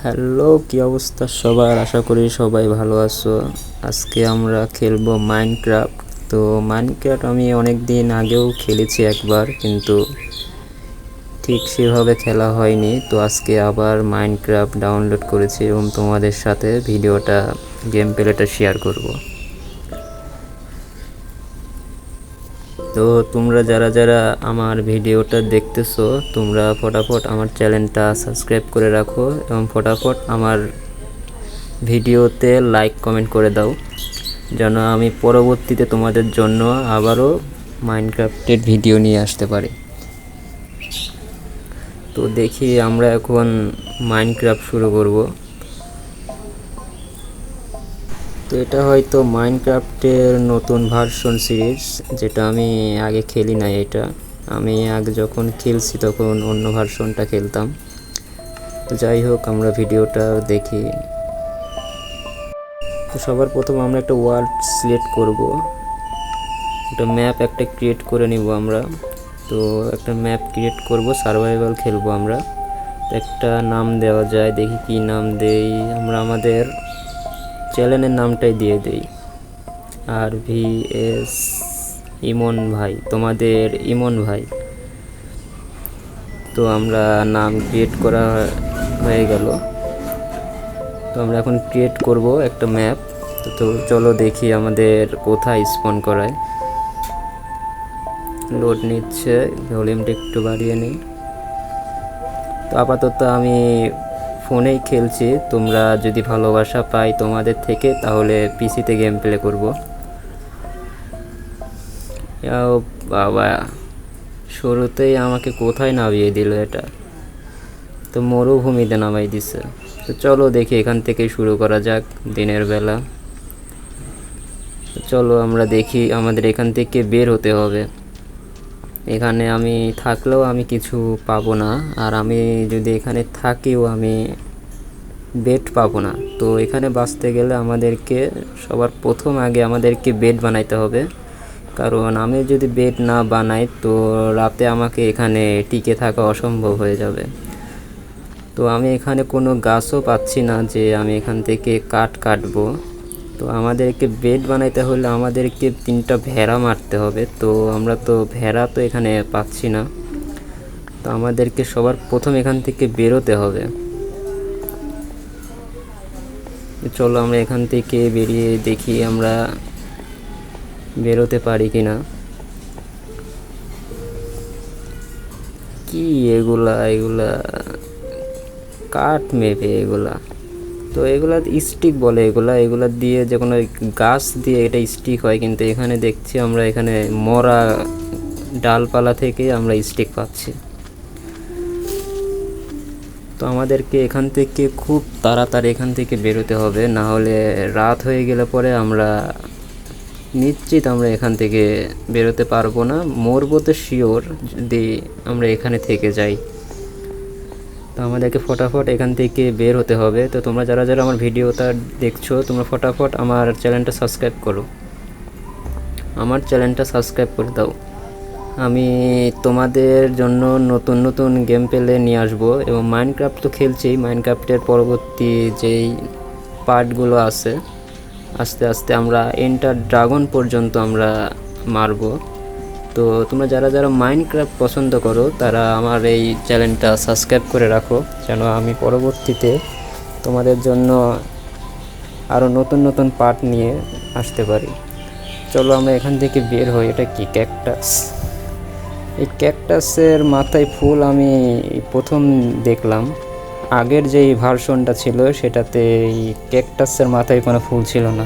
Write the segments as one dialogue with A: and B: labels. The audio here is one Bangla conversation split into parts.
A: হ্যালো, কি অবস্থা সবার? আশা করি সবাই ভালো আছো। আজকে আমরা খেলবো মাইনক্রাফট। তো মাইনক্রাফট আমি অনেক দিন আগেও খেলেছি একবার, কিন্তু ঠিক সেভাবে খেলা হয়নি। তো আজকে আবার মাইনক্রাফট ডাউনলোড করেছি এবং তোমাদের সাথে ভিডিওটা গেম প্লেটা শেয়ার করব। তো তোমরা যারা যারা আমার ভিডিওটা দেখতেছো, তোমরা ফটাফট আমার চ্যানেলটা সাবস্ক্রাইব করে রাখো এবং ফটাফট আমার ভিডিওতে লাইক কমেন্ট করে দাও, যেন আমি পরবর্তীতে তোমাদের জন্য আবারও মাইনক্রাফটের ভিডিও নিয়ে আসতে পারি। তো দেখি আমরা এখন মাইনক্রাফট শুরু করব। তো এটা হয়তো মাইনক্রাফটের নতুন ভার্সন সিরিজ, যেটা আমি আগে খেলি না। এটা আমি আগে যখন খেলছি তখন অন্য ভার্সনটা খেলতাম। তো যাই হোক, আমরা ভিডিওটা দেখি। তো সবার প্রথম আমরা একটা ওয়ার্ল্ড সিলেক্ট করব, একটা ম্যাপ একটা ক্রিয়েট করে নিব আমরা। তো একটা ম্যাপ ক্রিয়েট করব, সার্ভাইভাল খেলবো আমরা। একটা নাম দেওয়া যায়, দেখি কি নাম দেই। আমরা আমাদের চ্যানেলের নামটাই দিয়ে দেই, আর ভিএস ইমন ভাই, তোমাদের ইমন ভাই। তো আমরা নাম ক্রিয়েট করা হয়ে গেল। তো আমরা এখন ক্রিয়েট করব একটা ম্যাপ। তো চলো দেখি আমাদের কোথায় স্পন করায়। লোড নিচ্ছে, ভলিউমটা একটু বাড়িয়ে নিই। তো আপাতত আমি ফোনেই খেলছি। তোমরা যদি ভালোবাসা পাই তোমাদের থেকে, তাহলে পিসিতে গেম প্লে করব। বাবা, শুরুতেই আমাকে কোথায় নামিয়ে দিল এটা? তো মরুভূমিতে নামাই দিছে। তো চলো দেখি এখান থেকে শুরু করা যাক, দিনের বেলা। তো চলো আমরা দেখি, আমাদের এখান থেকে বের হতে হবে। এখানে আমি থাকলেও আমি কিছু পাবো না, আর আমি যদি এখানে থাকিও আমি বেড পাবো না। তো এখানে বাঁচতে গেলে আমাদেরকে সবার প্রথম আগে আমাদেরকে বেড বানাইতে হবে, কারণ আমি যদি বেড না বানাই তো রাতে আমাকে এখানে টিকে থাকা অসম্ভব হয়ে যাবে। তো আমি এখানে কোনো গাছও পাচ্ছি না যে আমি এখান থেকে কাটবো। তো আমাদেরকে বেড বানাইতে হলে আমাদেরকে 3টা ভেড়া মারতে হবে। তো আমরা তো ভেড়া তো এখানে পাচ্ছি না। তো আমাদেরকে সবার প্রথম এখান থেকে বেরোতে হবে। চলো আমরা এখান থেকে বেরিয়ে দেখি আমরা বেরোতে পারি কিনা। কি এগুলা কাঠ মেপে এগুলা? তো এগুলা স্টিক বলে, এগুলা দিয়ে যে কোনো গাছ দিয়ে এটা স্টিক হয়, কিন্তু এখানে দেখছি আমরা এখানে মরা ডালপালা থেকে আমরা স্টিক পাচ্ছি। তো আমাদেরকে এখান থেকে খুব তাড়াতাড়ি এখান থেকে বেরোতে হবে, না হলে রাত হয়ে গেলে পরে আমরা নিশ্চিত আমরা এখান থেকে বেরোতে পারবো না, মরবো তো শিওর যদি আমরা এখানে থেকে যাই। তো আমাদেরকে ফটাফট এখান থেকে বের হতে হবে। তো তোমরা যারা যারা আমার ভিডিওটা দেখছো, তোমরা ফটাফট আমার চ্যানেলটা সাবস্ক্রাইব করো, আমার চ্যানেলটা সাবস্ক্রাইব করে দাও। আমি তোমাদের জন্য নতুন নতুন গেম প্লে নিয়ে আসবো। এবং মাইনক্রাফট তো খেলছি, মাইনক্রাফটের পরবর্তী যেই পার্টগুলো আছে আস্তে আস্তে আমরা এন্টার ড্রাগন পর্যন্ত আমরা মারবো। তো তোমরা যারা যারা মাইনক্রাফট পছন্দ করো তারা আমার এই চ্যানেলটা সাবস্ক্রাইব করে রাখো, যেন আমি পরবর্তীতে তোমাদের জন্য আরও নতুন নতুন পার্ট নিয়ে আসতে পারি। চলো আমরা এখান থেকে বের হই। এটা কি ক্যাকটাস? এই ক্যাকটাসের মাথায় ফুল আমি প্রথম দেখলাম। আগের যেই ভার্সনটা ছিল সেটাতে এই ক্যাকটাসের মাথায় কোনো ফুল ছিল না।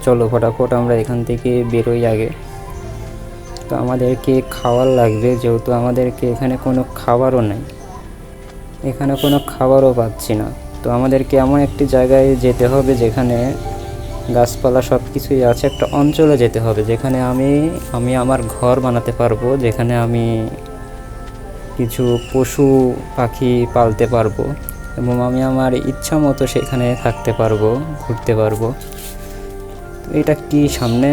A: চলো ফটাফট আমরা এখান থেকে বেরোই আগে। তো আমাদেরকে খাবার লাগবে, যেহেতু আমাদেরকে এখানে কোনো খাবারও নেই, এখানে কোনো খাবারও পাচ্ছি না। তো আমাদেরকে এমন একটি জায়গায় যেতে হবে যেখানে গাছপালা সব কিছুই আছে, একটা অঞ্চলে যেতে হবে যেখানে আমি আমার ঘর বানাতে পারবো, যেখানে আমি কিছু পশু পাখি পালতে পারবো এবং আমি আমার ইচ্ছা মতো সেখানে থাকতে পারবো, ঘুরতে পারবো। এটা কি সামনে?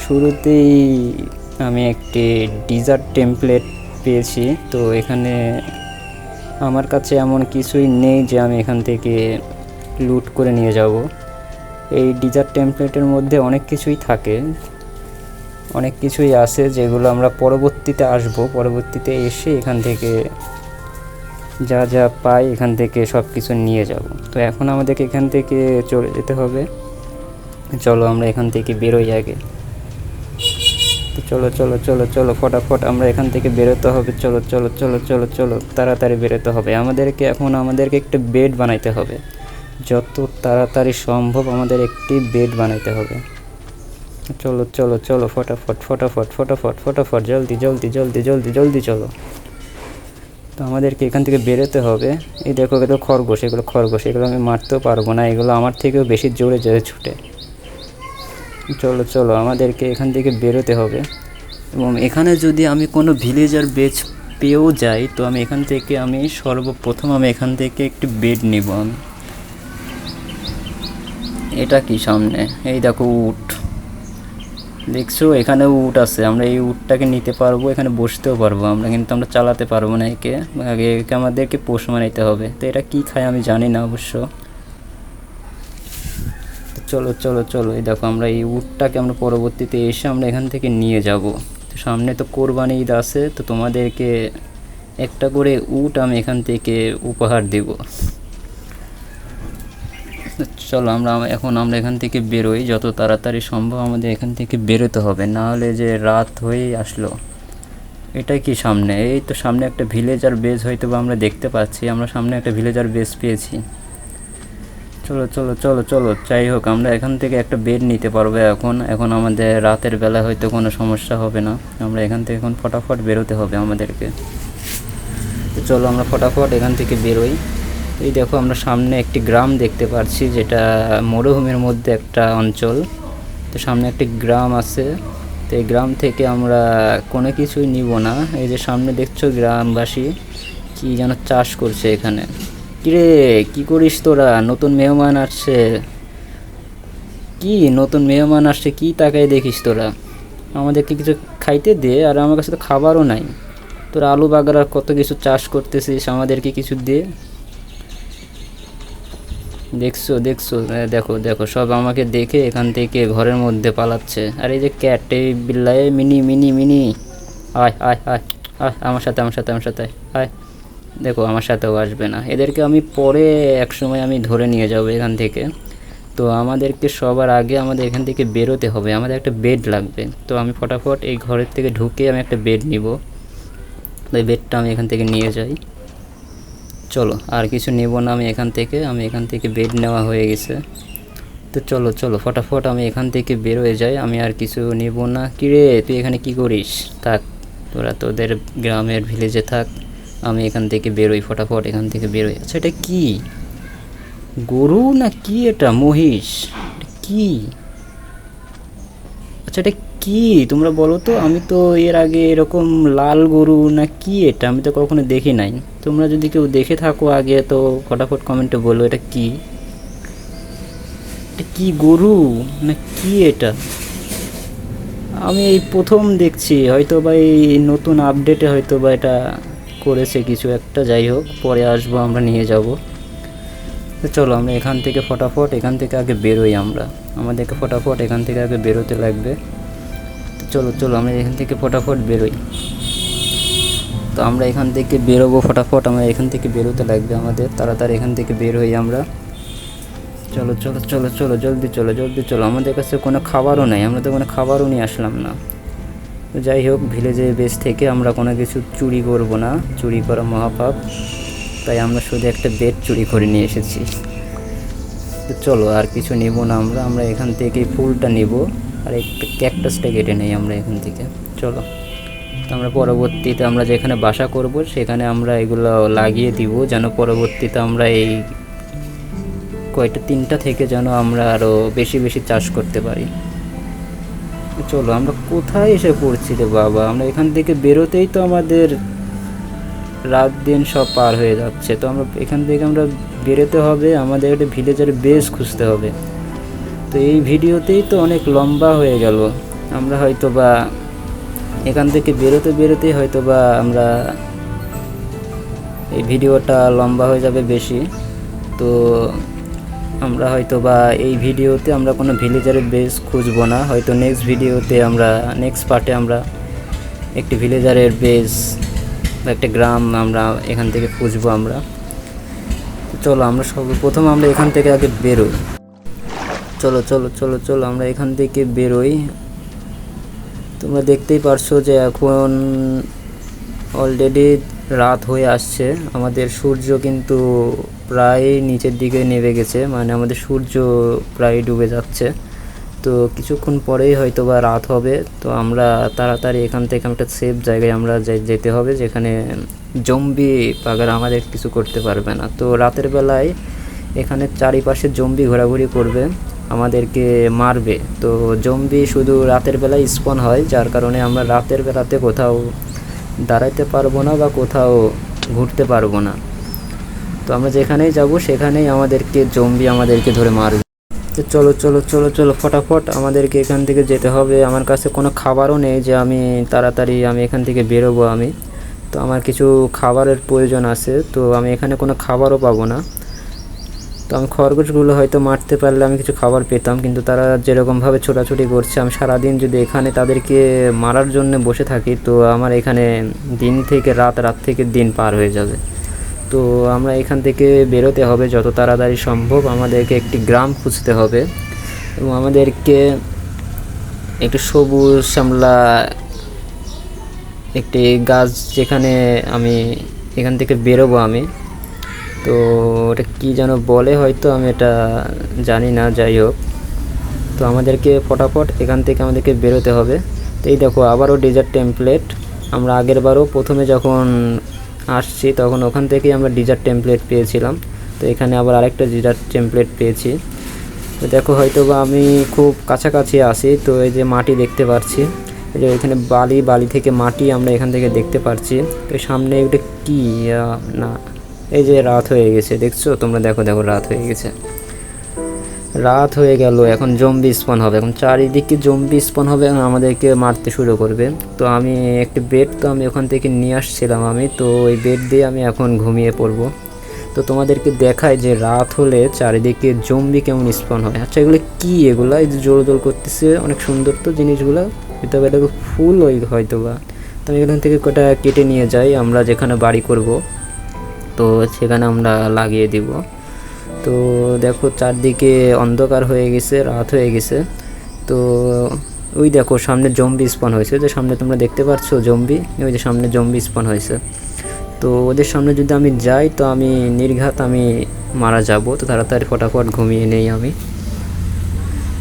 A: শুরুতেই আমি একটি ডিজার্ট টেমপ্লেট পেয়েছি। তো এখানে আমার কাছে এমন কিছুই নেই যে আমি এখান থেকে লুট করে নিয়ে যাব। এই ডিজার্ট টেমপ্লেটের মধ্যে অনেক কিছুই থাকে, অনেক কিছুই আছে যেগুলো আমরা পরবর্তীতে পরবর্তীতে এসে এখান থেকে যা যা পাই এখান থেকে সব কিছু নিয়ে যাব। তো এখন আমাদেরকে এখান থেকে চলে যেতে হবে। চলো আমরা এখান থেকে বেরোই আগে। তো চলো চলো চলো চলো ফটাফট আমরা এখান থেকে বেরোতে হবে। চলো চলো চলো চলো চলো তাড়াতাড়ি বেরোতে হবে আমাদেরকে। এখন আমাদেরকে একটা বেড বানাইতে হবে, যত তাড়াতাড়ি সম্ভব আমাদের একটি বেড বানাইতে হবে। চলো চলো চলো ফটাফট ফটাফট ফটাফট ফটাফট জলদি জলদি জলদি জলদি জলদি চলো। তো আমাদেরকে এখান থেকে বেরোতে হবে। এই দেখো এগুলো খরগোশ, এগুলো আমি মারতেও পারবো না, এগুলো আমার থেকেও বেশি জোরে জোরে ছুটে। চলো চলো আমাদেরকে এখান থেকে বেরোতে হবে। এবং এখানে যদি আমি কোনো ভিলেজার বেজ পেয়েও যাই তো আমি এখান থেকে সর্বপ্রথম এখান থেকে একটি বেড নিব। এটা কি সামনে এই দেখো উট, দেখছো এখানে উট আছে, আমরা এই উটটাকে নিতে পারবো, এখানে বসতেও পারবো আমরা, কিন্তু আমরা চালাতে পারবো না একে আমাদেরকে পোষ মানাইতে হবে। তো এটা কি খায় আমি জানি না অবশ্য। চলো চলো চলো এই দেখো আমরা এই উটটাকে আমরা পরবর্তীতে এসে আমরা এখান থেকে নিয়ে যাব। তো সামনে তো কোরবানি ঈদ আছে, তো তোমাদেরকে একটা করে উট আমি এখান থেকে উপহার দেব। চলো আমরা এখান থেকে বেরোই, যত তাড়াতাড়ি সম্ভব আমাদের এখান থেকে বেরোতে হবে, না হলে যে রাত হয়েই আসলো। এটা কি সামনে, এই তো সামনে একটা ভিলেজার বেজ হয়তো বা আমরা দেখতে পাচ্ছি, আমরা সামনে একটা ভিলেজার বেজ পেয়েছি। চলো চলো চলো চলো যাই হোক আমরা এখান থেকে একটা বেড নিতে পারবো। এখন আমাদের রাতের বেলা হয়তো কোনো সমস্যা হবে না, আমরা এখান থেকে এখন ফটাফট বেরোতে হবে আমাদেরকে। তো চলো আমরা ফটাফট এখান থেকে বেরোই। এই দেখো আমরা সামনে একটি গ্রাম দেখতে পাচ্ছি, যেটা মরুভূমির মধ্যে একটা অঞ্চল। তো সামনে একটি গ্রাম আছে, তো এই গ্রাম থেকে আমরা কোনো কিছুই নিব না। এই যে সামনে দেখছো গ্রামবাসী কি যেন চাষ করছে এখানে। কিরে কি করিস তোরা, নতুন মেহমান আসছে, কি তাকাই দেখিস তোরা, আমাদেরকে কিছু খাইতে দে। আর আমার কাছে তো খাবারও নাই, তোরা আলু বাগারা কত কিছু চাষ করতেছিস, আমাদেরকে কিছু দে। দেখছো দেখছো দেখো দেখো সব আমাকে দেখে এখান থেকে ঘরের মধ্যে পালাচ্ছে। আর এই যে ক্যাট, এই বিল্লাই মিনি মিনি মিনি আয় আয় আয় আয় আমার সাথে আয়। দেখো আমার সাথেও আসবে না, এদেরকে আমি পরে এক সময় আমি ধরে নিয়ে যাব এখান থেকে। তো আমাদেরকে সবার আগে আমাদের এখান থেকে বেরোতে হবে, আমাদের একটা বেড লাগবে। তো আমি ফটাফট এই ঘরের থেকে ঢুকে আমি একটা বেড নিব। এই বেডটা আমি এখান থেকে নিয়ে যাই। চলো আর কিছু নেব না আমি এখান থেকে বেড নেওয়া হয়ে গেছে। তো চলো চলো ফটাফট আমি এখান থেকে বেরোয় যাই, আমি আর কিছু নেব না। কিরে তুই এখানে কি করিস, থাক তোরা তোদের গ্রামের ভিলেজে থাক, আমি এখান থেকে বেরোই, ফটাফট এখান থেকে বেরোই। আচ্ছা এটা কি গরু না কি, এটা মহিষ কি? আচ্ছা এটা কি তোমরা বলো তো, আমি তো এর আগে এরকম লাল গরু না কি এটা আমি তো কখনো দেখি নাই। তোমরা যদি কেউ দেখে থাকো আগে তো ফটাফট কমেন্টে বলো এটা কি গরু না কি এটা? আমি এই প্রথম দেখছি, হয়তো বা এই নতুন আপডেটে হয়তো বা এটা করেছে কিছু একটা, যাই হোক পরে আসবো আমরা নিয়ে যাব। তো চলো আমরা এখান থেকে ফটাফট আগে বেরোই, আমাদেরকে ফটাফট এখান থেকে আগে বেরোতে লাগবে। তো চলো চলো আমরা এখান থেকে ফটাফট বেরোই। তো আমরা এখান থেকে বেরোবো ফটাফট, আমরা এখান থেকে বেরোতে লাগবে আমাদের, তাড়াতাড়ি এখান থেকে বের হই আমরা। চলো চলো চলো চলো জলদি চলো, আমাদের কাছে কোনো খাবারও নাই, আমরা তো কোনো খাবারও নিয়ে আসলাম না। তো যাই হোক ভিলেজের বেস থেকে আমরা কোনো কিছু চুরি করব না, চুরি করা মহাপাপ, তাই আমরা শুধু একটা বেড চুরি করে নিয়ে এসেছি। তো চলো আর কিছু নেব না আমরা এখান থেকে ফুলটা নেব আর একটা ক্যাকটাসটা কেটে নেই আমরা এখান থেকে। চলো তো আমরা পরবর্তীতে আমরা যেখানে বাসা করব সেখানে আমরা এগুলো লাগিয়ে দিব, যেন পরবর্তীতে আমরা এই কয়টা 3টা থেকে যেন আমরা আরও বেশি বেশি চাষ করতে পারি। চলো আমরা কোথায় এসে পড়ছি রে বাবা, আমরা এখান থেকে বেরোতেই তো আমাদের রাত দিন সব পার হয়ে যাচ্ছে। তো আমরা এখান থেকে বেরোতে হবে, আমাদের একটা ভিলেজের বেস খুঁজতে হবে। তো এই ভিডিওতেই তো অনেক লম্বা হয়ে গেল, আমরা হয়তো বা এখান থেকে বেরোতে বেরোতেই হয়তো বা আমরা এই ভিডিওটা লম্বা হয়ে যাবে বেশি। তো আমরা হয়তো বা এই ভিডিওতে আমরা কোনো ভিলেজারের বেস খুঁজবো না, হয়তো নেক্সট ভিডিওতে আমরা নেক্সট পার্টে আমরা একটি ভিলেজারের বেস বা একটা গ্রাম আমরা এখান থেকে খুঁজবো আমরা। চলো আমরা সর্বপ্রথম আমরা এখান থেকে আগে বেরোই। চলো চলো চলো চলো আমরা এখান থেকে বেরোই। তোমরা দেখতেই পারছো যে এখন অলরেডি রাত হয়ে আসছে, আমাদের সূর্য কিন্তু প্রায় নিচের দিকে নেমে গেছে, মানে আমাদের সূর্য প্রায় ডুবে যাচ্ছে। তো কিছুক্ষণ পরেই হয়তো বা রাত হবে। তো আমরা তাড়াতাড়ি এখান থেকে একটা সেফ জায়গায় আমরা যেতে হবে, যেখানে জম্বি পাগার আমাদের কিছু করতে পারবে না। তো রাতের বেলায় এখানে চারিপাশে জম্বি ঘোরাঘুরি করবে, আমাদেরকে মারবে। তো জম্বি শুধু রাতের বেলায় স্পন হয়, যার কারণে আমরা রাতের বেলাতে কোথাও দাঁড়াইতে পারবো না বা কোথাও ঘুরতে পারবো না। তো আমরা যেখানেই যাব সেখানেই আমাদেরকে জম্বি আমাদেরকে ধরে মারবে। তো চলো চলো চলো চলো ফটাফট আমাদেরকে এখান থেকে যেতে হবে। আমার কাছে কোনো খাবারও নেই যে আমি তাড়াতাড়ি আমি এখান থেকে বেরোবো আমি। তো আমার কিছু খাবারের প্রয়োজন আছে, তো আমি এখানে কোনো খাবারও পাবো না। তো আমি খরগোশগুলো হয়তো মারতে পারলে আমি কিছু খাবার পেতাম, কিন্তু তারা যেরকমভাবে ছোটাছুটি করছে, আমি সারাদিন যদি এখানে তাদেরকে মারার জন্য বসে থাকি তো আমার এখানে দিন থেকে রাত, রাত থেকে দিন পার হয়ে যাবে। তো আমরা এখান থেকে বেরোতে হবে যত তাড়াতাড়ি সম্ভব। আমাদেরকে একটি গ্রাম খুঁজতে হবে এবং আমাদেরকে একটু সবুজ শ্যামলা একটি গাছ, যেখানে আমি এখান থেকে বেরোবো আমি। তো ওটা কী যেন বলে, হয়তো আমি এটা জানি না, যাই হোক। তো আমাদেরকে ফটাফট এখান থেকে আমাদেরকে বেরোতে হবে। তো এই দেখো আবারও ডেজার্ট টেমপ্লেট। আমরা আগের বারও প্রথমে যখন আসছি তখন ওখান থেকেই আমরা ডেজার্ট টেমপ্লেট পেয়েছিলাম। তো এখানে আবার আরেকটা ডেজার্ট টেমপ্লেট পেয়েছি। তো দেখো হয়তো বা আমি খুব কাছাকাছি আসি। তো এই যে মাটি দেখতে পাচ্ছি, এই যে এখানে বালি থেকে মাটি আমরা এখান থেকে দেখতে পাচ্ছি। তো সামনে এটা কি না, এই যে রাত হয়ে গেছে, দেখছো তোমরা, দেখো দেখো রাত হয়ে গেছে, রাত হয়ে গেল। এখন জম্বি স্পন হবে, এখন চারিদিকে জম্বি স্পন হবে এবং আমাদেরকে মারতে শুরু করবে। তো আমি একটি বেড তো আমি ওখান থেকে নিয়ে আসছিলাম আমি, তো ওই বেড দিয়ে আমি এখন ঘুমিয়ে পড়বো। তো তোমাদেরকে দেখায় যে রাত হলে চারিদিকে জম্বি কেমন স্পন হয়। আচ্ছা এগুলো কি, এগুলো এই যে জোর করতেছে, অনেক সুন্দর তো জিনিসগুলো, তবে এটা ফুল ওই হয়তো বা। তো আমি এখান থেকে কটা কেটে নিয়ে যাই, আমরা যেখানে বাড়ি করব তো সেখানে আমরা লাগিয়ে দিব। তো দেখো চারদিকে অন্ধকার হয়ে গেছে, রাত হয়ে গেছে। তো ওই দেখো সামনে জম্বি স্পন হয়েছে, যে সামনে তোমরা দেখতে পাচ্ছ জম্বি, ওই যে সামনে জম্বি স্পন হয়েছে। তো ওদের সামনে যদি আমি যাই তো আমি নির্ঘাত আমি মারা যাব। তো তাড়াতাড়ি ফটাফট ঘুমিয়ে নেই আমি।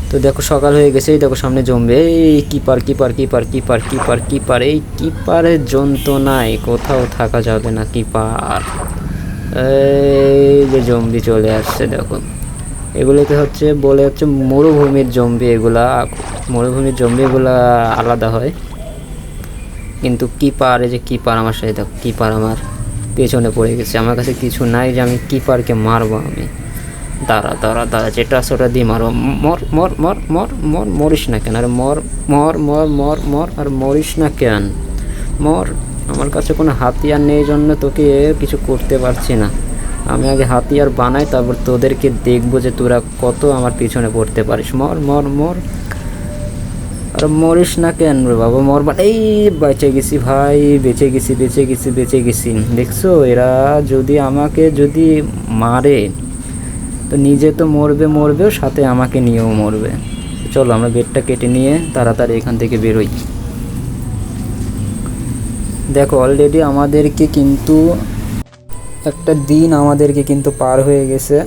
A: তো দেখো সকাল হয়ে গেছে, এই দেখো সামনে জম্বি, এই keeper keeper keeper keeper keeper keeper, এই কিপারের যন্ত্রণায় কোথাও থাকা যাবে না কিপার। এই যে জম্বি চলে আসছে দেখো, এগুলোকে বলে হচ্ছে মরুভূমির জম্বি। এগুলা মরুভূমির জম্বিগুলা আলাদা হয়, কিন্তু কিপার, এই যে কিপার আমার সাথে দেখো, কিপার আমার পেছনে পড়ে গেছে। আমার কাছে কিছু নাই যে আমি কিপারকে মারবো আমি। দাঁড়া দাঁড়া দাঁড়া, যেটা সেটা দিয়ে মারো, মর মর মর মর মর, মরিস না কেন, আরে মর মর মর মর মর, আর মরিস না কেন, মর। আমার কাছে কোনো হাতিয়ার নেই জন্য তোকে কিছু করতে পারছি না। আমি আগে হাতিয়ার বানাই, তারপর তোদেরকে দেখবো যে তোরা কত আমার পিছনে পড়তে পারিস। মর মর মর, আর মরিস না কেন রে বাবা, মর। এই বেঁচে গেছি ভাই, বেঁচে গেছি বেঁচে গেছি বেঁচে গেছি। দেখছো এরা যদি আমাকে যদি মারে তো নিজে তো মরবেও, সাথে আমাকে নিয়েও মরবে। চলো আমরা বেডটা কেটে নিয়ে তাড়াতাড়ি এখান থেকে বেরোই। দেখো অলরেডি আমাদেরকে কিন্তু একটা দিন আমাদেরকে কিন্তু পার হয়ে গেছে।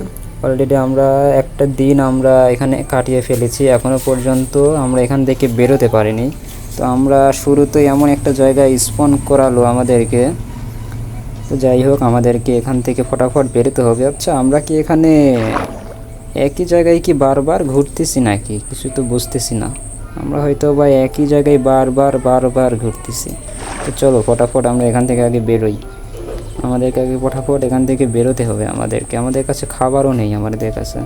A: অলরেডি আমরা একটা দিন আমরা এখানে কাটিয়ে ফেলেছি, এখনও পর্যন্ত আমরা এখান থেকে বেরোতে পারিনি। তো আমরা শুরুতেই এমন একটা জায়গায় স্পন করালো আমাদেরকে। তো যাই হোক আমাদেরকে এখান থেকে ফটাফট বেরোতে হবে। আচ্ছা আমরা কি এখানে একই জায়গায় কি বারবার ঘুরতেছি নাকি, কিছু তো বুঝতেছি না। আমরা হয়তো বা একই জায়গায় বারবার ঘুরতেছি। তো চলো ফটাফট আমরা এখান থেকে আগে বেরোই। আমাদেরকে আগে ফটাফট এখান থেকে বেরোতে হবে আমাদেরকে। আমাদের কাছে খাবারও নেই আমাদের কাছে,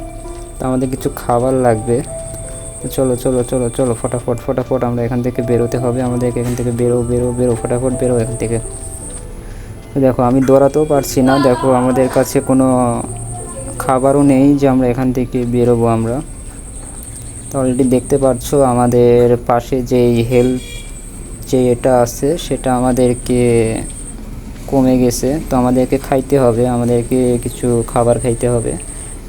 A: তো আমাদের কিছু খাবার লাগবে। চলো চলো চলো চলো ফটাফট ফটাফট আমরা এখান থেকে বেরোতে হবে, আমাদেরকে এখান থেকে বেরো বেরো বেরো ফটাফট বেরো এখান থেকে। দেখো আমি দৌড়াতেও পারছি না, দেখো আমাদের কাছে কোনো খাবারও নেই যে আমরা এখান থেকে বেরোবো আমরা। তো অলরেডি দেখতে পাচ্ছ আমাদের পাশে যেই হেলথ যে এটা আছে সেটা আমাদেরকে কমে গেছে, তো আমাদেরকে খাইতে হবে, আমাদেরকে কিছু খাবার খাইতে হবে,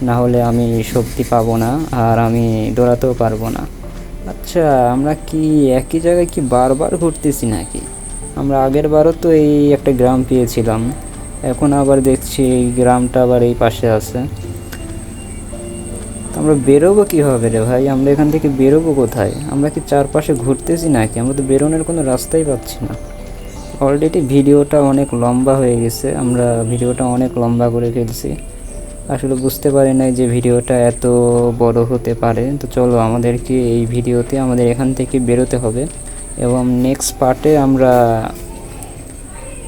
A: না হলে আমি শক্তি পাবো না আর আমি দৌড়াতেও পারবো না। আচ্ছা আমরা কি একই জায়গায় কি বারবার ঘুরতেছি নাকি? আমরা আগের বারও তো এই একটা গ্রাম পেয়েছিলাম, এখন আবার দেখছি এই গ্রামটা আবার এই পাশে আছে। তো আমরা বেরোবো কীভাবে রে ভাই? আমরা এখান থেকে বেরোবো কোথায়? আমরা কি চারপাশে ঘুরতেছি নাকি? আমরা তো বেরোনোর কোনো রাস্তাই পাচ্ছি না। অলরেডি ভিডিওটা অনেক লম্বা হয়ে গেছে, আমরা ভিডিওটা অনেক লম্বা করে ফেলছি, আসলে বুঝতে পারি নাই যে ভিডিওটা এত বড় হতে পারে। তো চলো আমাদেরকে এই ভিডিওতে আমাদের এখান থেকে বেরোতে হবে এবং নেক্সট পার্টে আমরা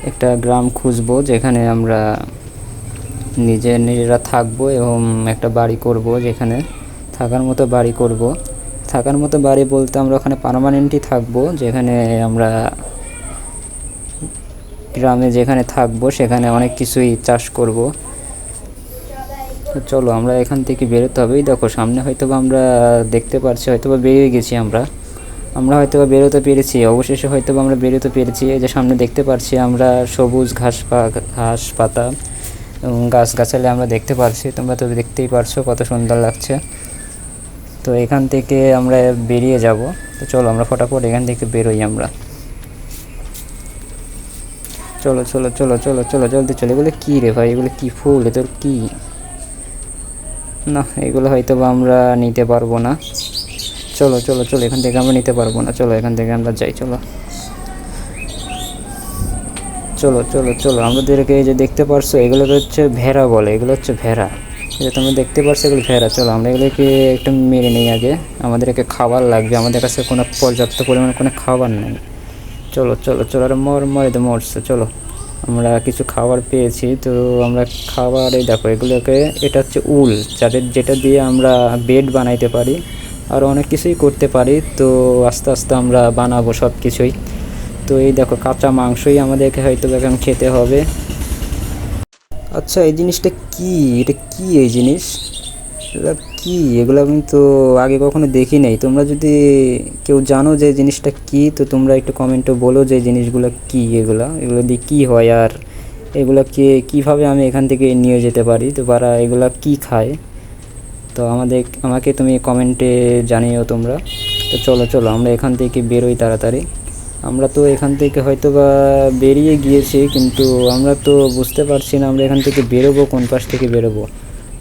A: একটা গ্রাম খুঁজবো যেখানে আমরা নিজেরা থাকবো এবং একটা বাড়ি করব, যেখানে থাকার মতো বাড়ি করব। থাকার মতো বাড়ি বলতে আমরা ওখানে পার্মানেন্টই থাকবো, যেখানে আমরা গ্রামে যেখানে থাকবো সেখানে অনেক কিছুই চাষ করব। তো চলো আমরা এখান থেকে বেরোতে হবে। দেখো সামনে হয়তো আমরা দেখতে পাচ্ছি হয়তো বেরিয়ে গেছি, আমরা হয়তো বেরোতে পেরেছি, অবশেষে হয়তো আমরা বেরোতে পেরেছি। এই যে সামনে দেখতে পাচ্ছি আমরা সবুজ ঘাস পাতা এবং গাছগাছালি আমরা দেখতে পাচ্ছি, তোমরা তো দেখতেই পারছো কত সুন্দর লাগছে। তো এখান থেকে আমরা বেরিয়ে যাব। তো চলো আমরা ফটাফট এখান থেকে বেরোই আমরা। চলো চলো চলো চলো চলো জলদি চলো। এগুলো কী রে ভাই? এগুলো কী ফুল? এ তোর কী? না এগুলো হয়তো আমরা নিতে পারবো না। চলো চলো চলো এখান থেকে আমরা নিতে পারবো না, চলো এখান থেকে আমরা যাই। চলো চলো চলো চলো আমাদেরকে এই যে দেখতে পারছো এগুলোকে হচ্ছে ভেড়া বলে, এগুলো হচ্ছে ভেড়া, এই যে তোমরা দেখতে পারছো এগুলো ভেড়া। চলো আমরা এগুলোকে একটু মেরে নিই আগে, আমাদেরকে খাবার লাগবে, আমাদের কাছে কোনো পর্যাপ্ত পরিমাণ কোনো খাবার নেই। চলো চলো চলো আর মরে মরছে। চলো আমরা কিছু খাবার পেয়েছি, তো আমরা খাবার এই দেখো এগুলোকে, এটা হচ্ছে উল, যেটা দিয়ে আমরা বেড বানাইতে পারি আর অনেক কিছুই করতে পারি। তো আস্তে আস্তে আমরা বানাবো সব কিছুই। তো এই দেখো কাঁচা মাংসই আমাদেরকে হয়তো এখন খেতে হবে। আচ্ছা এই জিনিসটা কি? এটা কি এই জিনিস? এটা কি? এগুলো আমি তো আগে কখনো দেখি নাই। তোমরা যদি কেউ জানো যে জিনিসটা কি, তো তোমরা একটু কমেন্টে বলো যে জিনিসগুলো কি, এগুলো দিয়ে কী হয় আর এগুলোকে কীভাবে আমি এখান থেকে নিয়ে যেতে পারি, তো তারা এগুলো কি খায়, তো আমাকে তুমি কমেন্টে জানিও তোমরা। তো চলো চলো আমরা এখান থেকে বেরোই তাড়াতাড়ি। আমরা তো এখান থেকে হয়তো বা বেরিয়ে গিয়েছি, কিন্তু আমরা তো বুঝতে পারছি না আমরা এখান থেকে বেরোবো কোন পাশ থেকে বেরোবো।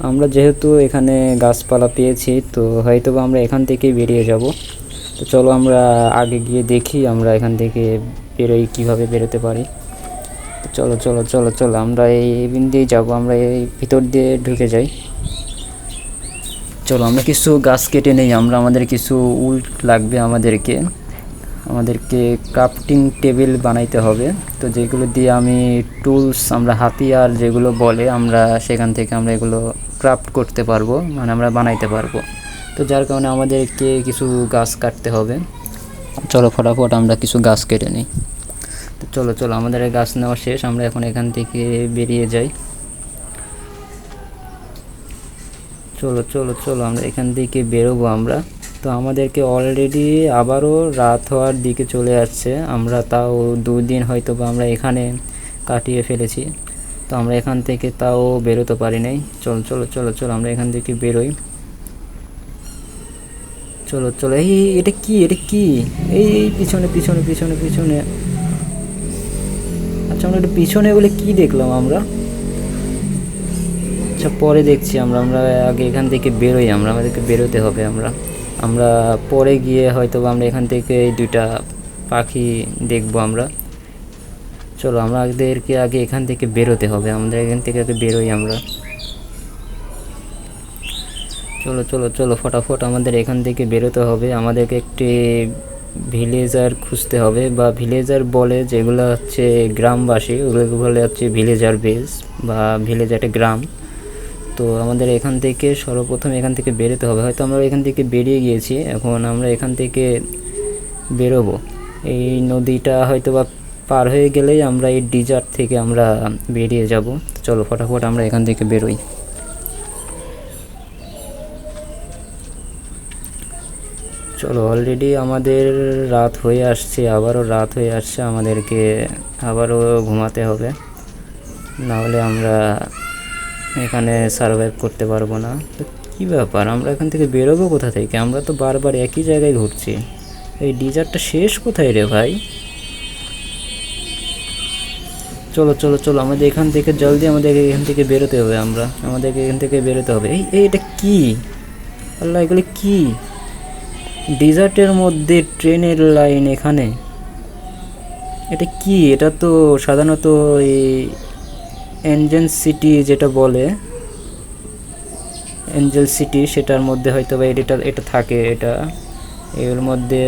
A: আমরা যেহেতু এখানে গাছপালা পেয়েছি, তো হয়তো বা আমরা এখান থেকেই বেরিয়ে যাব। তো চলো আমরা আগে গিয়ে দেখি আমরা এখান থেকে বেরোই, কীভাবে বেরোতে পারি। তো চলো চলো চলো চলো আমরা এই বিন দিয়েই যাবো, আমরা এই ভিতর দিয়ে ঢুকে যাই। চলো আমরা কিছু গাছ কেটে নেই, আমাদের কিছু উল লাগবে, আমাদেরকে ক্রাফটিং টেবিল বানাইতে হবে। তো যেগুলো দিয়ে আমি টুলস, আমরা হাতিয়ার যেগুলো বলে, আমরা সেখান থেকে আমরা এগুলো ক্রাফট করতে পারবো, মানে আমরা বানাইতে পারবো। তো যার কারণে আমাদেরকে কিছু গাছ কাটতে হবে। চলো ফটাফট আমরা কিছু গাছ কেটে নিই। তো চলো চলো আমাদের গাছ নেওয়া শেষ, আমরা এখন এখান থেকে বেরিয়ে যাই। চলো চলো চলো আমরা এখান থেকে বেরোবো আমরা। তো আমাদেরকে অলরেডি আবারও রাত হওয়ার দিকে চলে আসছে, আমরা তাও 2 দিন হয়তো বা আমরা এখানে কাটিয়ে ফেলেছি, তো আমরা এখান থেকে তাও বেরোতে পারি নাই। চলো চলো চলো চলো আমরা এখান থেকে বেরোই। চলো চলো এই এটা কি? এই পিছনে পিছনে পিছনে পিছনে। আচ্ছা আমরা একটু পিছনে বলে কি দেখলাম আমরা? আচ্ছা পরে দেখছি আমরা আগে এখান থেকে বেরোই, আমাদেরকে বেরোতে হবে। আমরা পরে গিয়ে হয়তো আমরা এখান থেকে এই 2টা পাখি দেখবো আমরা। চলো আমাদেরকে আগে এখান থেকে বেরোতে হবে, আমাদের এখান থেকে আগে বেরোই আমরা। চলো চলো চলো ফটাফট আমাদের এখান থেকে বেরোতে হবে, আমাদেরকে একটি ভিলেজার খুঁজতে হবে, বা ভিলেজার বলে যেগুলো হচ্ছে গ্রামবাসী, ওগুলো বলে হচ্ছে ভিলেজার বেস বা ভিলেজ একটা গ্রাম। তো আমাদের এখান থেকে সর্বপ্রথম এখান থেকে বেরোতে হবে। হয়তো আমরা এখান থেকে বেরিয়ে গিয়েছি, এখন আমরা এখান থেকে বেরোবো। এই নদীটা হয়তো বা পার হয়ে গেলেই আমরা এই ডিজার্ট থেকে আমরা বেরিয়ে যাব। চলো ফটাফট আমরা এখান থেকে বেরোই। চলো, অলরেডি আমাদের রাত হয়ে আসছে, আবারও রাত হয়ে আসছে, আমাদেরকে আবারও ঘুমাতে হবে, না হলে আমরা এখানে সার্ভাইভ করতে পারবো না। তো কী ব্যাপার, আমরা এখান থেকে বেরোবো কোথা থেকে? আমরা তো বারবার একই জায়গায় ঘুরছি। এই ডিজার্টটা শেষ কোথায় রে ভাই? চলো চলো চলো, আমাদের এখান থেকে জলদি আমাদেরকে এখান থেকে বেরোতে হবে। আমাদেরকে এখান থেকে বেরোতে হবে। এই এটা কি আল্লাহ, এগুলো কি? ডিজার্টের মধ্যে ট্রেনের লাইন এখানে, এটা কি? এটা তো সাধারণত এই এঞ্জেল সিটি যেটা বলে, এঞ্জেল সিটি, সেটার মধ্যে হয়তো বা এটা থাকে। এগুলোর মধ্যে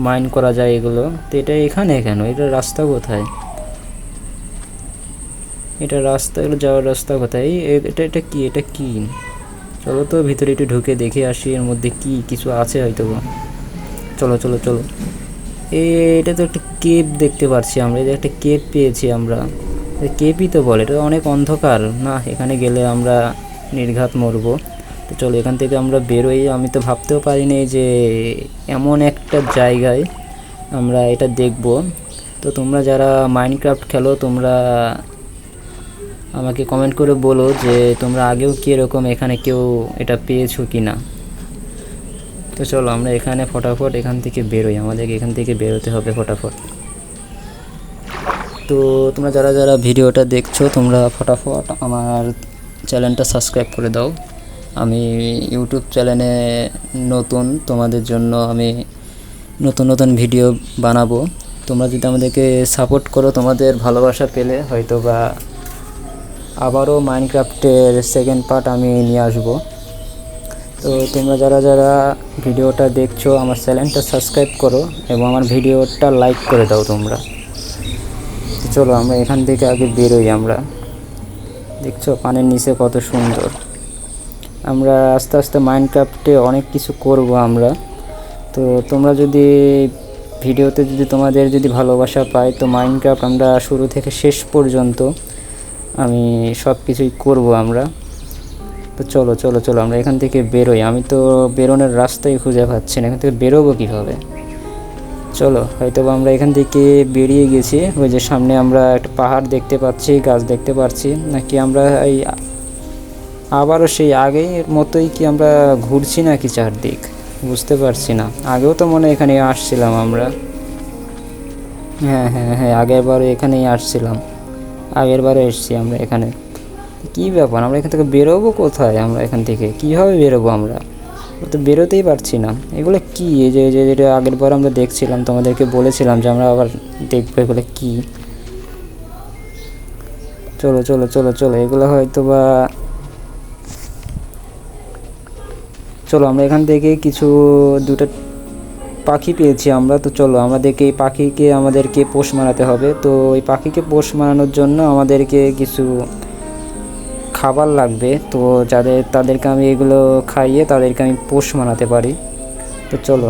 A: মাইন করা যায় এগুলো। তো এটা এখানে কেন? এটা রাস্তা কোথায়? এটা রাস্তা, এগুলো যাওয়ার রাস্তা কোথায়? এটা কি? এটা কি? চলো তো ভিতরে একটু ঢুকে দেখে আসি, এর মধ্যে কি কিছু আছে হয়তো। চলো চলো চলো। এটা তো একটা কেভ দেখতে পাচ্ছি আমরা, এটা একটা কেভ পেয়েছি আমরা। কেভই তো বলে, এটা অনেক অন্ধকার না, এখানে গেলে আমরা নির্ঘাত মরবো। তো চলো এখান থেকে আমরা বেরোই। আমি তো ভাবতেও পারিনি যে এমন একটা জায়গায় আমরা এটা দেখব। তো তোমরা যারা মাইনক্রাফট খেলো, তোমরা আমাকে কমেন্ট করে বলো যে তোমরা আগেও কি এরকম এখানে কেউ এটা পেয়েছো কি না। তো চলো আমরা এখানে ফটাফট এখান থেকে বেরোই, আমাদেরকে এখান থেকে বেরোতে হবে ফটাফট। তো তোমরা যারা যারা ভিডিওটা দেখছো, তোমরা ফটাফট আমার চ্যানেলটা সাবস্ক্রাইব করে দাও। আমি ইউটিউব চ্যানেলে নতুন, তোমাদের জন্য আমি নতুন নতুন ভিডিও বানাবো। তোমরা যদি আমাদেরকে সাপোর্ট করো, তোমাদের ভালোবাসা পেলে হয়তো বা আবারও মাইনক্রাফটের সেকেন্ড পার্ট আমি নিয়ে আসবো। তো তোমরা যারা যারা ভিডিওটা দেখছো, আমার চ্যানেলটা সাবস্ক্রাইব করো এবং আমার ভিডিওটা লাইক করে দাও তোমরা। তো চলো আমরা এখান থেকে আগে বেরোই। আমরা দেখছো পানির নিচে কত সুন্দর। আমরা আস্তে আস্তে মাইনক্রাফটে অনেক কিছু করব আমরা। তো তোমরা যদি ভিডিওতে যদি তোমাদের যদি ভালোবাসা পাই, তো মাইনক্রাফট আমরা শুরু থেকে শেষ পর্যন্ত আমি সব কিছুই করবো আমরা। তো চলো চলো চলো আমরা এখান থেকে বেরোই। আমি তো বেরোনোর রাস্তাই খুঁজে পাচ্ছি না, এখান থেকে বেরোবো কীভাবে? চলো, হয়তো আমরা এখান থেকে বেরিয়ে গেছি। ওই যে সামনে আমরা একটা পাহাড় দেখতে পাচ্ছি, গাছ দেখতে পাচ্ছি, নাকি আমরা এই আবারও সেই আগের মতোই কি আমরা ঘুরছি নাকি চারদিক, বুঝতে পারছি না। আগেও তো মনে এখানে আসছিলাম আমরা। হ্যাঁ হ্যাঁ হ্যাঁ, আগেরবারও এখানেই আসছিলাম, আগেরবারও এসেছি আমরা এখানে। কী ব্যাপার, আমরা এখান থেকে বেরোবো কোথায়? আমরা এখান থেকে কীভাবে বেরোবো? আমরা তো বেরোতেই পারছি না। এগুলো কি? এই যে যেটা আগেরবার আমরা দেখছিলাম, তোমাদেরকে বলেছিলাম যে আমরা আবার দেখবো, এগুলো কি? চলো চলো চলো চলো, এগুলো হয়তো বা চলো আমরা এখান থেকে কিছু দুটো পাখি পেয়েছি আমরা। তো চলো আমাদেরকে এই পাখিকে আমাদেরকে পোষ মানাতে হবে। তো এই পাখিকে পোষ মানানোর জন্য আমাদেরকে কিছু খাবার লাগবে। তো তাদেরকে আমি এগুলো খাইয়ে তাদেরকে আমি পোষ মানাতে পারি। তো চলো,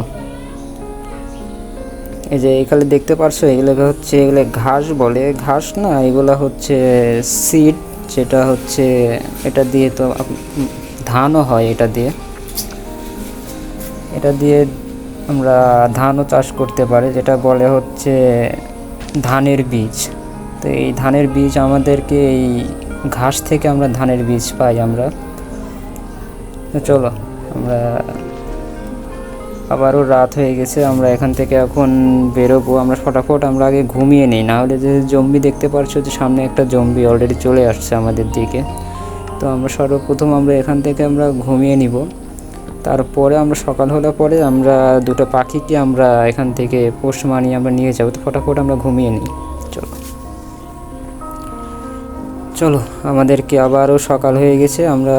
A: এই যে এখানে দেখতে পারছো, এগুলোকে হচ্ছে এগুলো ঘাস বলে। ঘাস না, এগুলো হচ্ছে সিড, যেটা হচ্ছে এটা দিয়ে তো ধানও হয়। এটা দিয়ে আমরা ধানও চাষ করতে পারি, যেটা বলে হচ্ছে ধানের বীজ। তো এই ধানের বীজ আমাদেরকে এই ঘাস থেকে আমরা ধানের বীজ পাই আমরা। তো চলো আমরা আবারও রাত হয়ে গেছে, আমরা এখান থেকে এখন বেরোবো। আমরা ফটাফট আমরা আগে ঘুমিয়ে নিই, না হলে যে জম্বি দেখতে পারছো যে সামনে একটা জম্বি অলরেডি চলে আসছে আমাদের দিকে। তো আমরা সর্বপ্রথম আমরা এখান থেকে আমরা ঘুমিয়ে নিব, তারপরে আমরা সকাল হলে পরে আমরা দুটো পাখিকে আমরা এখান থেকে পোষ মানিয়ে আমরা নিয়ে যাবো। তো ফটাফট আমরা ঘুমিয়ে নিই। চলো চলো, আমাদেরকে আবারও সকাল হয়ে গেছে। আমরা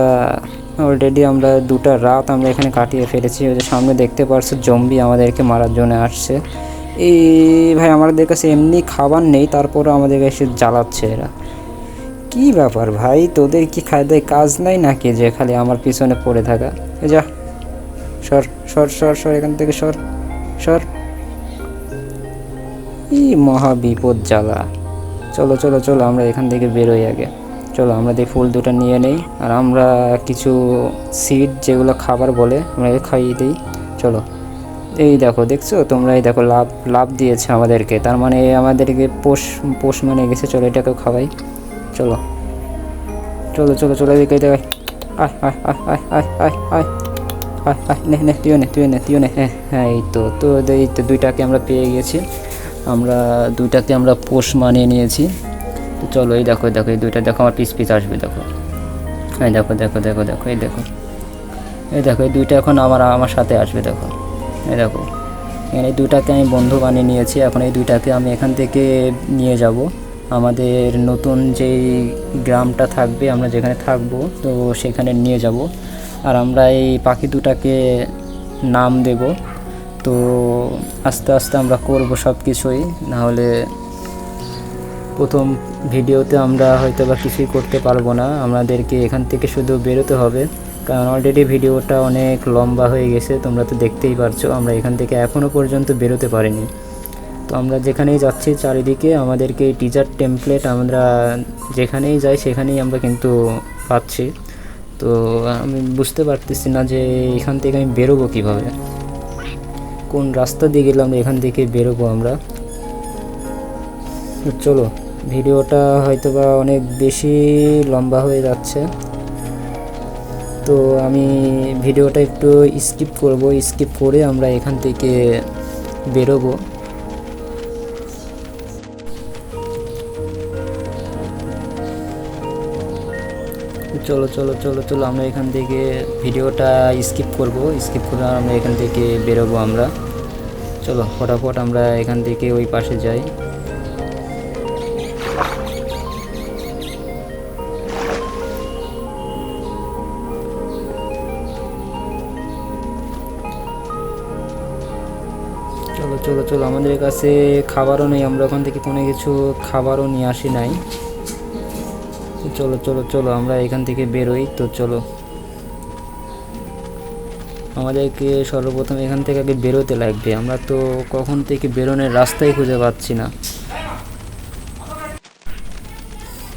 A: অলরেডি আমরা দুটো রাত আমরা এখানে কাটিয়ে ফেলেছি। ওই যে সামনে দেখতে পারছো জম্বি আমাদেরকে মারার জন্য আসছে। এই ভাই, আমাদের কাছে এমনি খাবার নেই, তারপরে আমাদের কাছে জ্বালাচ্ছে এরা। কি কি ব্যাপার ভাই, তোদের কি খায়দায় কাজ নাই নাকি যে খালি আমার পিছনে পড়ে থাকা? যা, সর সর সর সর এখান থেকে, সর সর। ই মহা বিপদ জ্বালা। চলো চলো চলো, আমরা এখান থেকে বেরোই আগে। চলো আমরা এই ফুল দুটো নিয়ে নেই, আর আমরা কিছু সিড যেগুলো খাবার বলে আমরা খাইয়ে দিই। চলো, এই দেখো, দেখছো তোমরা, এই দেখো লাভ লাভ দিয়েছে আমাদেরকে, তার মানে আমাদেরকে পোষ পোষ মানে গেছে। চলো এটাকেও খাওয়াই। চলো চলো চলো চলো, এদিকে দেখাই। আয় আয় আয় আয় আয় আয় আয় আয় আয়, নে নে, তুইও নে তুইও নে তুইও নে। হ্যাঁ হ্যাঁ, এই তো তো এই তো দুইটাকে আমরা পেয়ে গেছি। আমরা দুইটাকে আমরা পোষ মানিয়ে নিয়েছি। তো চলো, এই দেখো দেখো, এই দুইটা দেখো আমার পিস পিস আসবে, দেখো এই দেখো দেখো দেখো দেখো, এই দেখো এই দেখো, এই দুইটা এখন আমার সাথে আসবে, দেখো এই দেখো। এই দুইটাকে আমি বন্ধু বানিয়ে নিয়েছি। এখন এই দুইটাকে আমি এখান থেকে নিয়ে যাব আমাদের নতুন যেই গ্রামটা থাকবে, আমরা যেখানে থাকবো তো সেখানে নিয়ে যাব। আর আমরা এই পাখি দুটাকে নাম দেব। তো আস্তে আস্তে আমরা করব সব কিছুই, নাহলে প্রথম ভিডিওতে আমরা হয়তো বা কিছুই করতে পারবো না। আমাদেরকে এখান থেকে শুধু বেরোতে হবে, কারণ অলরেডি ভিডিওটা অনেক লম্বা হয়ে গেছে, তোমরা তো দেখতেই পারছো। আমরা এখান থেকে এখনও পর্যন্ত বেরোতে পারিনি। তো আমরা যেখানেই যাচ্ছি চারিদিকে আমাদেরকে টিজার টেমপ্লেট, আমরা যেখানেই যাই সেখানেই আমরা কিন্তু পাচ্ছি। তো আমি বুঝতে পারতেছি না যে এখান থেকে আমি বেরোবো কীভাবে, কোন রাস্তা দিয়ে গেলে আমরা এখান থেকে বেরোবো আমরা। চলো, ভিডিওটা হয়তো বা অনেক বেশি লম্বা হয়ে যাচ্ছে, তো আমি ভিডিওটা একটু স্কিপ করব। স্কিপ করে আমরা এখান থেকে বেরোবো। চলো চলো চলো চলো, আমরা এখান থেকে ভিডিওটা স্কিপ করব। স্কিপ করে আমরা এখান থেকে বেরোবো আমরা। চলো ফটাফট আমরা এখান থেকে ওই পাশে যাই। চলো চলো চলো, আমাদের কাছে খাবারও নেই, আমরা ওখান থেকে কোনো কিছু খাবারও নিয়ে আসি নাই। চলো চলো চলো, আমরা এখান থেকে বেরোই। তো চলো, আমাদেরকে সর্বপ্রথম এখান থেকে আগে বেরোতে লাগবে। আমরা তো কখন থেকে বেরোনোর রাস্তাই খুঁজে পাচ্ছি না।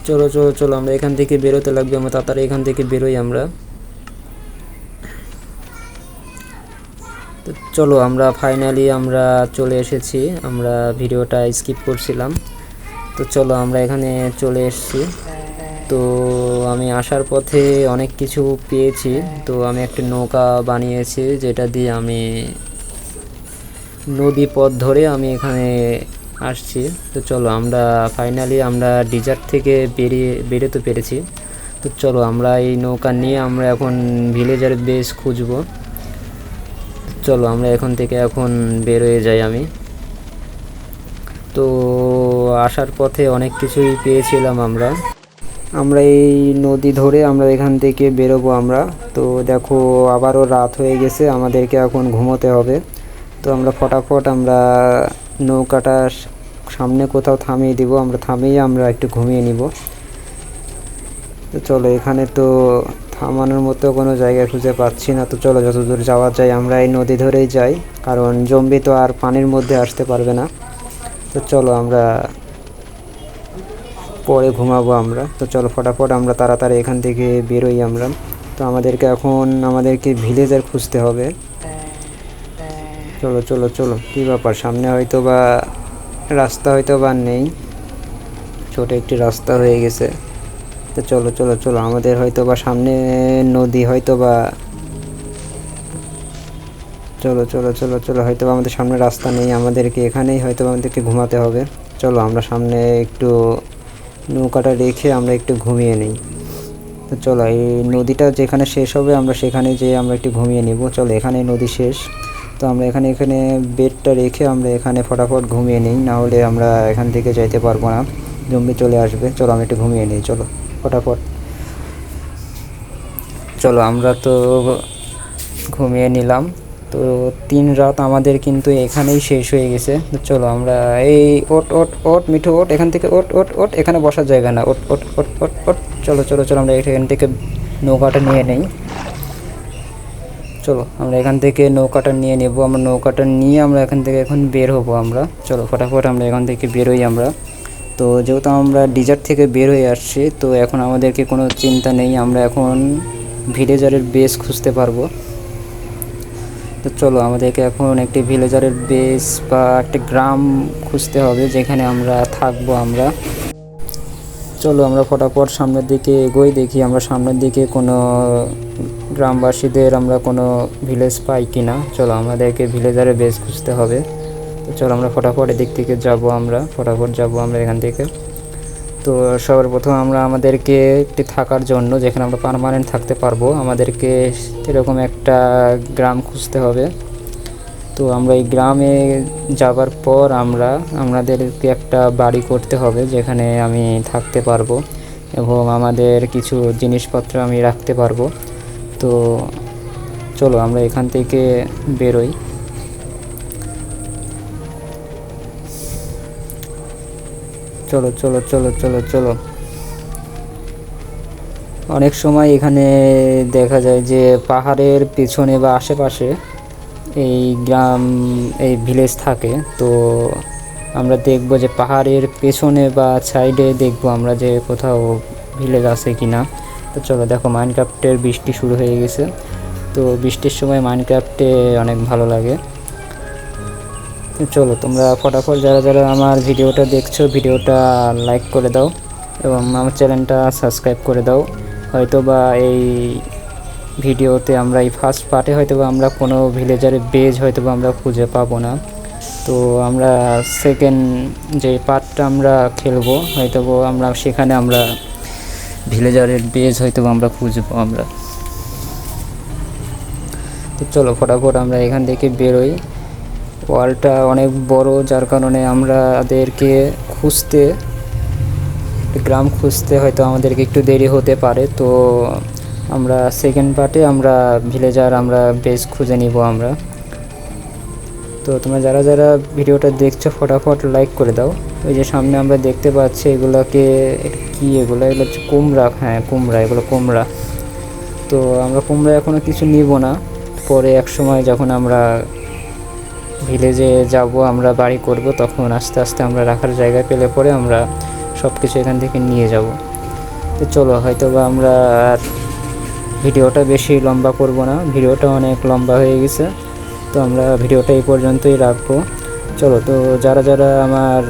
A: চলো চলো চলো, আমরা এখান থেকে বেরোতে লাগবে, আমরা তাড়াতাড়ি এখান থেকে বেরোই আমরা। তো চলো, আমরা ফাইনালি আমরা চলে এসেছি। আমরা ভিডিওটা স্কিপ করছিলাম। তো চলো, আমরা এখানে চলে এসেছি। তো আমি আসার পথে অনেক কিছু পেয়েছি। তো আমি একটা নৌকা বানিয়েছি, যেটা দিয়ে আমি নদী পথ ধরে আমি এখানে আসছি। তো চলো, আমরা ফাইনালি আমরা ডিজার্ট থেকে বেরোতে পেরেছি। তো চলো, আমরা এই নৌকা নিয়ে আমরা এখন ভিলেজার বেস খুঁজবো। চলো, আমরা এখন থেকে এখন বেরোয় যাই আমি। তো আসার পথে অনেক কিছুই পেয়েছিলাম আমরা এই নদী ধরে আমরা এখান থেকে বেরোবো আমরা। তো দেখো, আবারও রাত হয়ে গেছে, আমাদেরকে এখন ঘুমোতে হবে। তো আমরা ফটাফট আমরা নৌকাটা সামনে কোথাও থামিয়ে দিব, আমরা থামিয়ে আমরা একটু ঘুমিয়ে নিব। তো চলো, এখানে তো থামানোর মতো কোনো জায়গা খুঁজে পাচ্ছি না। তো চলো, যত দূর যাওয়া যায় আমরা এই নদী ধরেই যাই, কারণ জম্বি তো আর পানির মধ্যে আসতে পারবে না। তো চলো, আমরা পরে ঘুমাবো আমরা। তো চলো ফটাফট আমরা তাড়াতাড়ি এখান থেকে বেরোই আমরা। তো আমাদেরকে ভিলেজার খুঁজতে হবে। চলো চলো চলো, কী ব্যাপার, সামনে হয়তো বা রাস্তা হয়তো বা নেই, ছোট একটি রাস্তা হয়ে গেছে। তো চলো চলো চলো, আমাদের হয়তো বা সামনে নদী, হয়তো বা চলো চলো চলো চলো, হয়তো বা আমাদের সামনে রাস্তা নেই, আমাদেরকে এখানেই হয়তো আমাদেরকে ঘুমাতে হবে। চলো, আমরা সামনে একটু নৌকাটা রেখে আমরা একটু ঘুমিয়ে নিই। তো চলো, এই নদীটা যেখানে শেষ হবে আমরা সেখানে যেয়ে আমরা একটু ঘুমিয়ে নিব। চলো, এখানে নদী শেষ। তো আমরা এখানে বেডটা রেখে আমরা এখানে ফটাফট ঘুমিয়ে নিই, না হলে আমরা এখান থেকে যাইতে পারবো না, জম্বি চলে আসবে। চলো, আমরা একটু ঘুমিয়ে নিই, চলো ফটাফট। চলো, আমরা তো ঘুমিয়ে নিলাম। তো 3 রাত আমাদের কিন্তু এখানেই শেষ হয়ে গেছে। তো চলো আমরা এই ওট ওট ওট মিঠু ওট, এখান থেকে ওট ওট ওট, এখানে বসার জায়গা না, ওট ওট ওট ওট ওট। চলো চলো চলো আমরা এখান থেকে নৌকাটা নিয়ে নেই। চলো আমরা এখান থেকে নৌকাটা নিয়ে নেব। আমরা নৌকাটা নিয়ে আমরা এখান থেকে এখন বের হবো আমরা। চলো ফটাফট আমরা এখান থেকে বেরোই আমরা। তো যেহেতু আমরা ডিজার্ট থেকে বের হয়ে আসছি, তো এখন আমাদেরকে কোনো চিন্তা নেই, আমরা এখন ভিলেজারের বেস খুঁজতে পারবো। তো চলো আমাদেরকে এখন একটি ভিলেজারের বেস বা একটা গ্রাম খুঁজতে হবে যেখানে আমরা থাকবো আমরা। চলো আমরা ফটাফট সামনের দিকে এগোই, দেখি আমরা সামনের দিকে কোনো গ্রামবাসীদের আমরা কোনো ভিলেজ পাই কিনা। চলো আমাদেরকে ভিলেজারের বেস খুঁজতে হবে। তো চলো আমরা ফটাফট এদিক থেকে যাব, আমরা ফটাফট যাব আমরা এখান থেকে। তো সবার প্রথম আমরা আমাদেরকে একটি থাকার জন্য যেখানে আমরা পার্মানেন্ট থাকতে পারবো, আমাদেরকে এরকম একটা গ্রাম খুঁজতে হবে। তো আমরা এই গ্রামে যাবার পর আমাদেরকে একটা বাড়ি করতে হবে যেখানে আমি থাকতে পারবো এবং আমাদের কিছু জিনিসপত্র আমি রাখতে পারবো। তো চলো আমরা এখান থেকে বেরোই। চলো চলো চলো চলো চলো। অনেক সময় এখানে দেখা যায় যে পাহাড়ের পেছনে বা আশেপাশে এই গ্রাম এই ভিলেজ থাকে। তো আমরা দেখব যে পাহাড়ের পেছনে বা সাইডে দেখব আমরা যে কোথাও ভিলেজ আছে কিনা। তো চলো দেখো মাইনক্রাফটের বৃষ্টি শুরু হয়ে গেছে। তো বৃষ্টির সময় মাইনক্রাফটে অনেক ভালো লাগে। চলো তোমরা ফটাফট যারা যারা আমার ভিডিওটা দেখছো ভিডিওটা লাইক করে দাও এবং আমার চ্যানেলটা সাবস্ক্রাইব করে দাও। হয়তো বা এই ভিডিওতে আমরা এই ফার্স্ট পার্টে হয়তো বা আমরা কোনো ভিলেজারের বেজ হয়তো বা আমরা খুঁজে পাবো না। তো আমরা সেকেন্ড যে পার্টটা আমরা খেলবো হয়তো আমরা সেখানে আমরা ভিলেজারের বেজ হয়তো আমরা খুঁজবো আমরা। তো চলো ফটাফট আমরা এখান থেকে বেরোই। ওয়ালটা অনেক বড়, যার কারণে আমাদেরকে গ্রাম খুঁজতে হয়তো আমাদেরকে একটু দেরি হতে পারে। তো আমরা সেকেন্ড পার্টে আমরা ভিলেজার আমরা বেস খুঁজে নিব আমরা। তো তোমরা যারা যারা ভিডিওটা দেখছো ফটাফট লাইক করে দাও। ওই যে সামনে আমরা দেখতে পাচ্ছি এগুলোকে কি, এগুলো হচ্ছে কুমড়া। হ্যাঁ কুমড়া, এগুলো কুমড়া। তো আমরা কুমড়া এখনও কিছু নিব না, পরে এক সময় যখন আমরা ভিলেজে যাব আমরা বাড়ি করব তখন আস্তে আস্তে আমরা রাখার জায়গা পেলে পরে আমরা সব কিছু এখান থেকে নিয়ে যাব। তো চলো হয়তো বা আমরা আর ভিডিওটা বেশি লম্বা করব না, ভিডিওটা অনেক লম্বা হয়ে গেছে। তো আমরা ভিডিওটা এই পর্যন্তই রাখবো। চলো তো যারা যারা আমার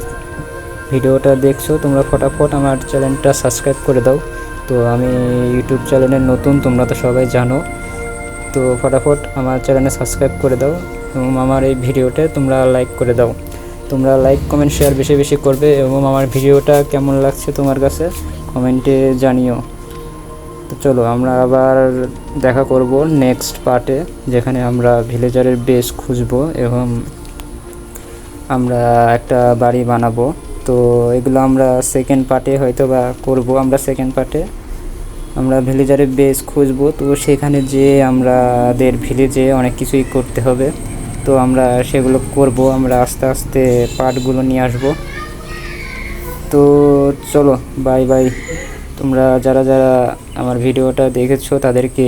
A: ভিডিওটা দেখছো তোমরা ফটাফট আমার চ্যানেলটা সাবস্ক্রাইব করে দাও। তো আমি ইউটিউব চ্যানেলের নতুন, তোমরা তো সবাই জানো। তো ফটাফট আমার চ্যানেলে সাবস্ক্রাইব করে দাও এবং আমার এই ভিডিওতে তোমরা লাইক করে দাও। তোমরা লাইক কমেন্ট শেয়ার বেশি বেশি করবে এবং আমার ভিডিওটা কেমন লাগছে তোমার কাছে কমেন্টে জানিও। তো চলো আমরা আবার দেখা করব নেক্সট পার্টে যেখানে আমরা ভিলেজারের বেস খুঁজবো এবং আমরা একটা বাড়ি বানাবো। তো এগুলো আমরা সেকেন্ড পার্টে হয়তো বা করবো। আমরা সেকেন্ড পার্টে আমরা ভিলেজারের বেস খুঁজবো। তো সেখানে যে আমাদের ভিলেজে অনেক কিছুই করতে হবে, তো আমরা সেগুলো করব। আমরা আস্তে আস্তে পার্টগুলো নিয়ে আসবো। তো চলো বাই বাই। তোমরা যারা যারা আমার ভিডিওটা দেখেছো তাদেরকে